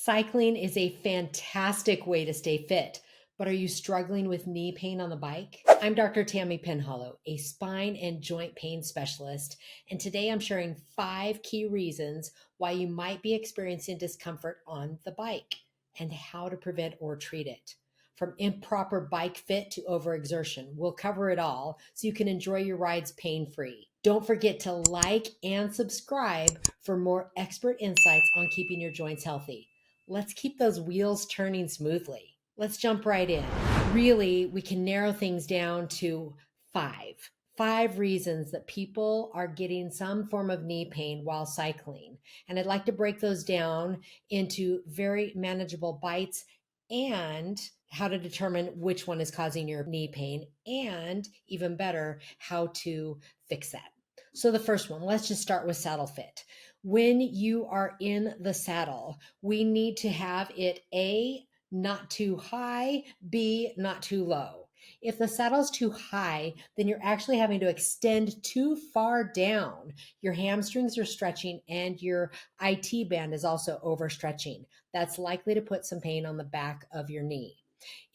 Cycling is a fantastic way to stay fit, but are you struggling with knee pain on the bike? I'm Dr. Tammy Penhollow, a spine and joint pain specialist, and today I'm sharing 5 key reasons why you might be experiencing discomfort on the bike and how to prevent or treat it. From improper bike fit to overexertion, we'll cover it all so you can enjoy your rides pain-free. Don't forget to like and subscribe for more expert insights on keeping your joints healthy. Let's keep those wheels turning smoothly. Let's jump right in. Really, we can narrow things down to five. 5 reasons that people are getting some form of knee pain while cycling. And I'd like to break those down into very manageable bites and how to determine which one is causing your knee pain, and even better, how to fix that. So the first one, let's just start with saddle fit. When you are in the saddle, we need to have it A, not too high, B, not too low. If the saddle's too high, then you're actually having to extend too far down. Your hamstrings are stretching and your IT band is also overstretching. That's likely to put some pain on the back of your knee.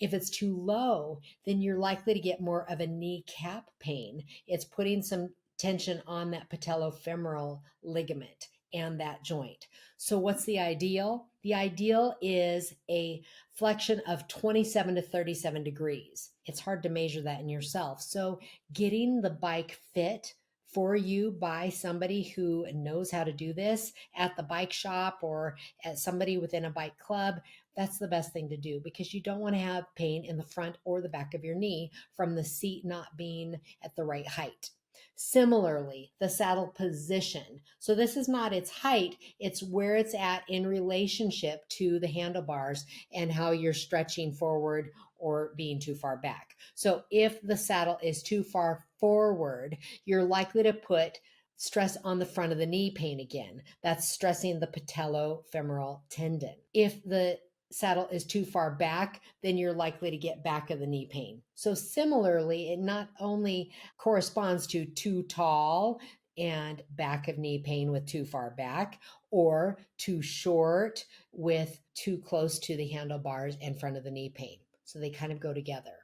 If it's too low, then you're likely to get more of a kneecap pain. It's putting some tension on that patellofemoral ligament and that joint. So what's the ideal? The ideal is a flexion of 27 to 37 degrees. It's hard to measure that in yourself. So getting the bike fit for you by somebody who knows how to do this at the bike shop or at somebody within a bike club, that's the best thing to do, because you don't want to have pain in the front or the back of your knee from the seat not being at the right height. Similarly, the saddle position. So this is not its height, it's where it's at in relationship to the handlebars and how you're stretching forward or being too far back. So if the saddle is too far forward, you're likely to put stress on the front of the knee pain again. That's stressing the patellofemoral tendon. If the saddle is too far back, then you're likely to get back of the knee pain. So similarly, it not only corresponds to too tall and back of knee pain with too far back, or too short with too close to the handlebars and front of the knee pain. So they kind of go together.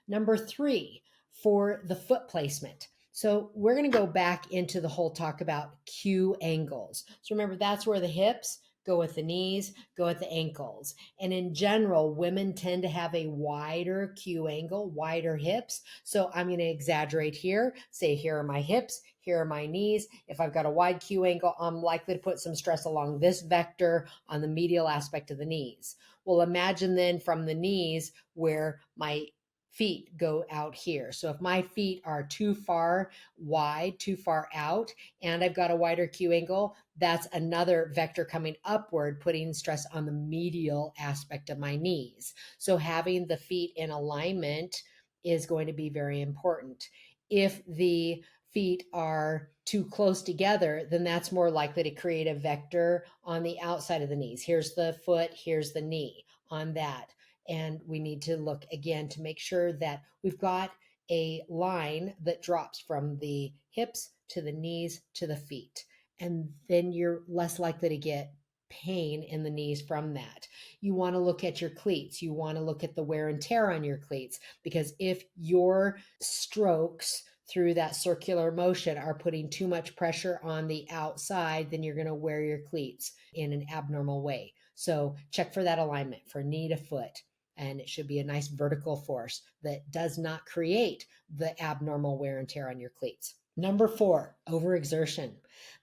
Number 3, for the foot placement. So we're going to go back into the whole talk about Q angles. So remember, that's where the hips go with the knees, go with the ankles. And in general, women tend to have a wider Q angle, wider hips. So I'm going to exaggerate here, say here are my hips, here are my knees. If I've got a wide Q angle, I'm likely to put some stress along this vector on the medial aspect of the knees. Well, imagine then from the knees where my feet go out here. So if my feet are too far wide, too far out, and I've got a wider Q angle, that's another vector coming upward, putting stress on the medial aspect of my knees. So having the feet in alignment is going to be very important. If the feet are too close together, then that's more likely to create a vector on the outside of the knees. Here's the foot, here's the knee on that. And we need to look again to make sure that we've got a line that drops from the hips to the knees to the feet. And then you're less likely to get pain in the knees from that. You want to look at your cleats. You want to look at the wear and tear on your cleats, because if your strokes through that circular motion are putting too much pressure on the outside, then you're going to wear your cleats in an abnormal way. So check for that alignment for knee to foot. And it should be a nice vertical force that does not create the abnormal wear and tear on your cleats. Number 4, overexertion.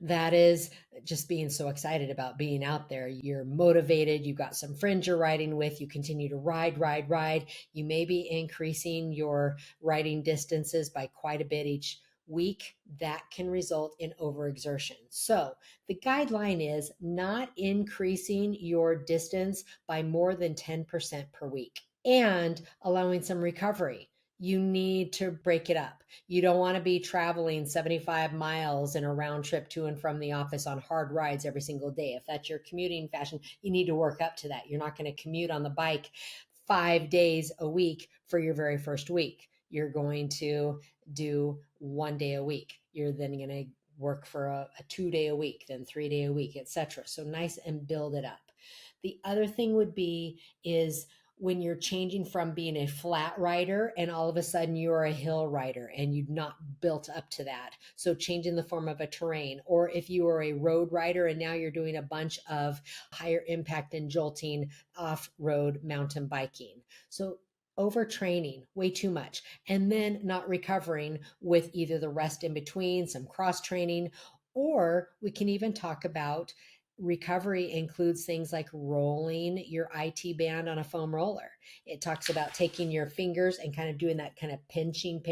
That is just being so excited about being out there. You're motivated. You've got some friends you're riding with. You continue to ride. You may be increasing your riding distances by quite a bit each week. That can result in overexertion. So the guideline is not increasing your distance by more than 10% per week and allowing some recovery. You need to break it up. You don't want to be traveling 75 miles in a round trip to and from the office on hard rides every single day. If that's your commuting fashion, you need to work up to that. You're not going to commute on the bike 5 days a week for your very first week. You're going to do 1 day a week. You're then going to work for a 2 day a week, then 3 day a week, etc. So nice and build it up. The other thing would be is when you're changing from being a flat rider and all of a sudden you're a hill rider and you've not built up to that. So changing the form of a terrain, or if you are a road rider and now you're doing a bunch of higher impact and jolting off-road mountain biking. So overtraining way too much and then not recovering with either the rest in between, some cross training, or we can even talk about recovery includes things like rolling your IT band on a foam roller. It talks about taking your fingers and kind of doing that kind of pinching,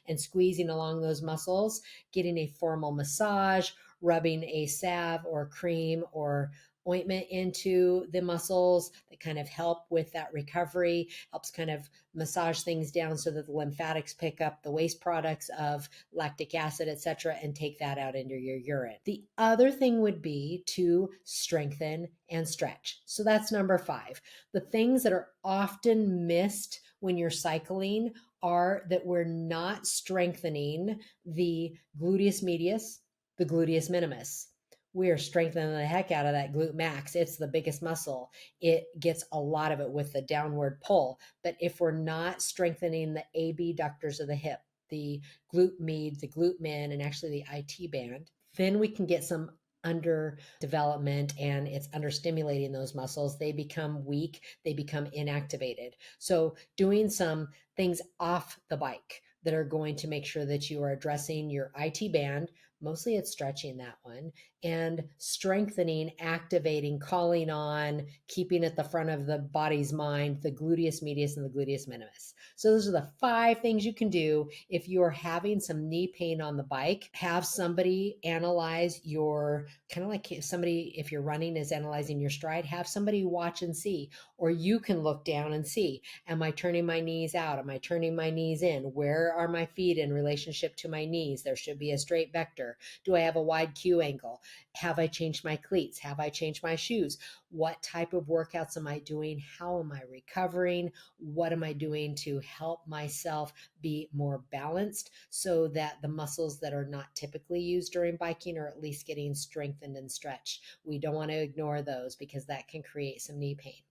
and squeezing along those muscles, getting a formal massage, rubbing a salve or cream or ointment into the muscles that kind of help with that recovery, helps kind of massage things down so that the lymphatics pick up the waste products of lactic acid, etc., and take that out into your urine. The other thing would be to strengthen and stretch. So that's number 5. The things that are often missed when you're cycling are that we're not strengthening the gluteus medius, the gluteus minimus. We are strengthening the heck out of that glute max. It's the biggest muscle. It gets a lot of it with the downward pull. But if we're not strengthening the abductors of the hip, the glute med, the glute min, and actually the IT band, then we can get some under development and it's under stimulating those muscles. They become weak, they become inactivated. So doing some things off the bike that are going to make sure that you are addressing your IT band, mostly it's stretching that one, and strengthening, activating, calling on, keeping at the front of the body's mind, the gluteus medius and the gluteus minimus. So those are the 5 things you can do if you're having some knee pain on the bike. Have somebody analyze your, kind of like somebody, if you're running, is analyzing your stride, have somebody watch and see, or you can look down and see, am I turning my knees out? Am I turning my knees in? Where are my feet in relationship to my knees? There should be a straight vector. Do I have a wide Q angle? Have I changed my cleats? Have I changed my shoes? What type of workouts am I doing? How am I recovering? What am I doing to help myself be more balanced so that the muscles that are not typically used during biking are at least getting strengthened and stretched? We don't want to ignore those because that can create some knee pain.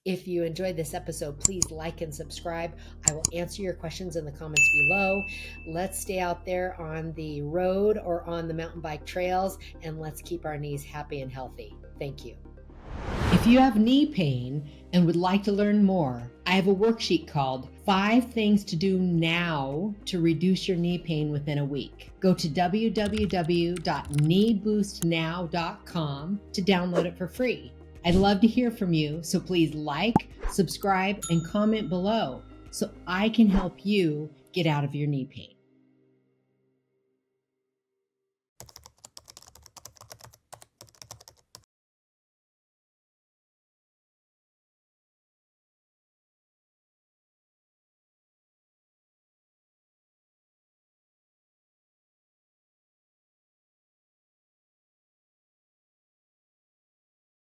If you enjoyed this episode, please like and subscribe. I will answer your questions in the comments below. Let's stay out there on the road or on the mountain bike trails, and let's keep our knees happy and healthy. Thank you. If you have knee pain and would like to learn more, I have a worksheet called 5 Things to Do Now to Reduce Your Knee Pain Within a Week. Go to www.kneeboostnow.com to download it for free. I'd love to hear from you, so please like, subscribe, and comment below so I can help you get out of your knee pain.